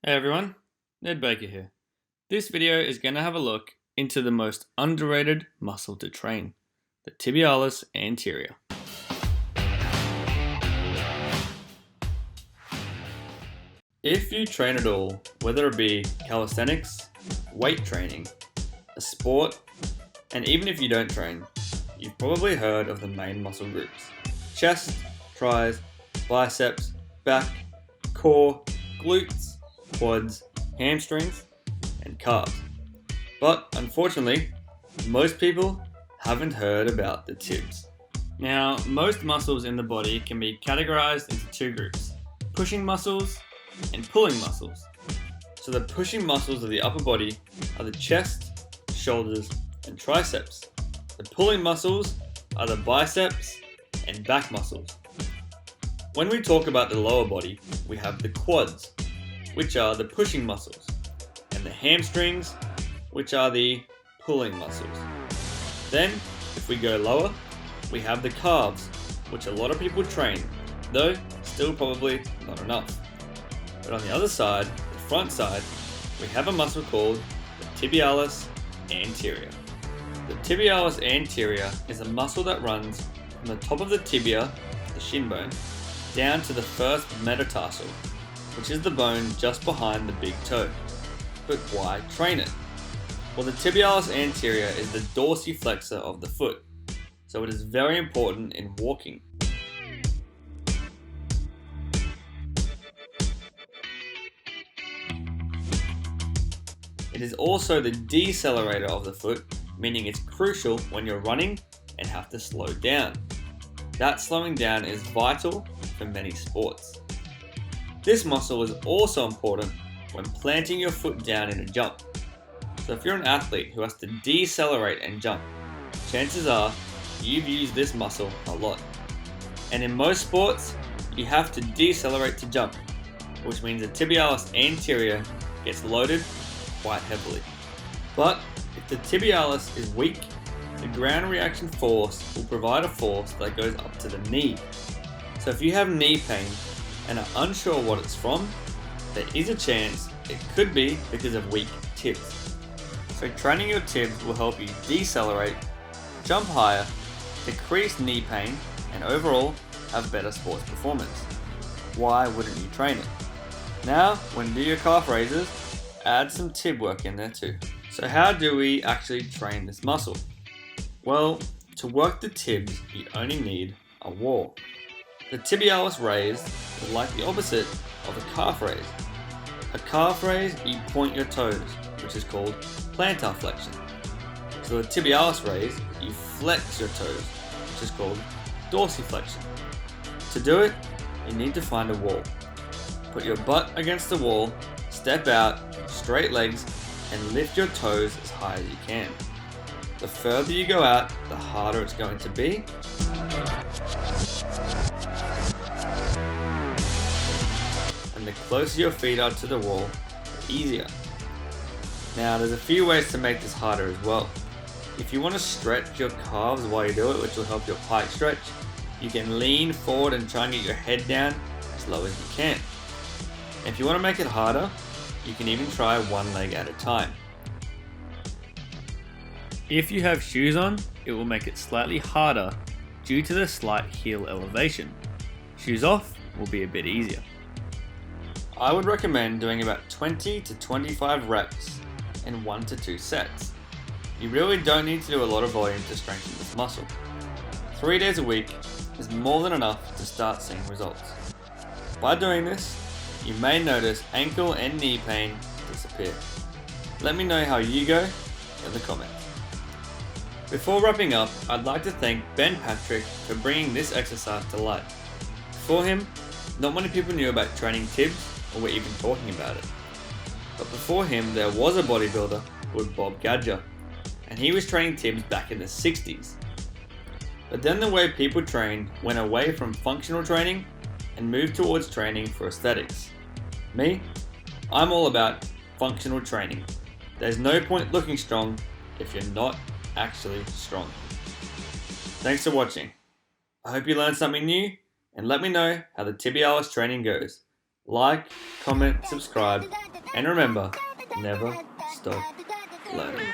Hey everyone, Ned Baker here. This video is going to have a look into the most underrated muscle to train, the tibialis anterior. If you train at all, whether it be calisthenics, weight training, a sport, and even if you don't train, you've probably heard of the main muscle groups: chest, tris, biceps, back, core, glutes, quads, hamstrings, and calves. But unfortunately, most people haven't heard about the tibs. Now, most muscles in the body can be categorized into two groups: pushing muscles and pulling muscles. So the pushing muscles of the upper body are the chest, shoulders, and triceps. The pulling muscles are the biceps and back muscles. When we talk about the lower body, we have the quads, which are the pushing muscles, and the hamstrings, which are the pulling muscles. Then, if we go lower, we have the calves, which a lot of people train, though still probably not enough. But on the other side, the front side, we have a muscle called the tibialis anterior. The tibialis anterior is a muscle that runs from the top of the tibia, the shin bone, down to the first metatarsal, which is the bone just behind the big toe. But why train it? Well, the tibialis anterior is the dorsiflexor of the foot, so it is very important in walking. It is also the decelerator of the foot, meaning it's crucial when you're running and have to slow down. That slowing down is vital for many sports. This muscle is also important when planting your foot down in a jump. So if you're an athlete who has to decelerate and jump, chances are you've used this muscle a lot. And in most sports, you have to decelerate to jump, which means the tibialis anterior gets loaded quite heavily. But if the tibialis is weak, the ground reaction force will provide a force that goes up to the knee. So if you have knee pain and are unsure what it's from, there is a chance it could be because of weak tibs. So training your tibs will help you decelerate, jump higher, decrease knee pain, and overall have better sports performance. Why wouldn't you train it? Now, when you do your calf raises, add some tib work in there too. So how do we actually train this muscle? Well, to work the tibs, you only need a wall. The tibialis raise is like the opposite of a calf raise. A calf raise, you point your toes, which is called plantar flexion. So the tibialis raise, you flex your toes, which is called dorsiflexion. To do it, you need to find a wall. Put your butt against the wall, step out, straight legs, and lift your toes as high as you can. The further you go out, the harder it's going to be. And the closer your feet are to the wall, the easier. Now, there's a few ways to make this harder as well. If you want to stretch your calves while you do it, which will help your pike stretch, you can lean forward and try and get your head down as low as you can. And if you want to make it harder, you can even try one leg at a time. If you have shoes on, it will make it slightly harder due to the slight heel elevation. Shoes off will be a bit easier. I would recommend doing about 20 to 25 reps in 1 to 2 sets. You really don't need to do a lot of volume to strengthen this muscle. 3 days a week is more than enough to start seeing results. By doing this, you may notice ankle and knee pain disappear. Let me know how you go in the comments. Before wrapping up, I'd like to thank Ben Patrick for bringing this exercise to light. Before him, not many people knew about training tibs or were even talking about it. But before him, there was a bodybuilder called Bob Gadger, and he was training tibs back in the 60s. But then the way people trained went away from functional training and moved towards training for aesthetics. Me, I'm all about functional training. There's no point looking strong if you're not actually strong. Thanks for watching. I hope you learned something new, and let me know how the tibialis training goes. Like, comment, subscribe, and remember, never stop learning.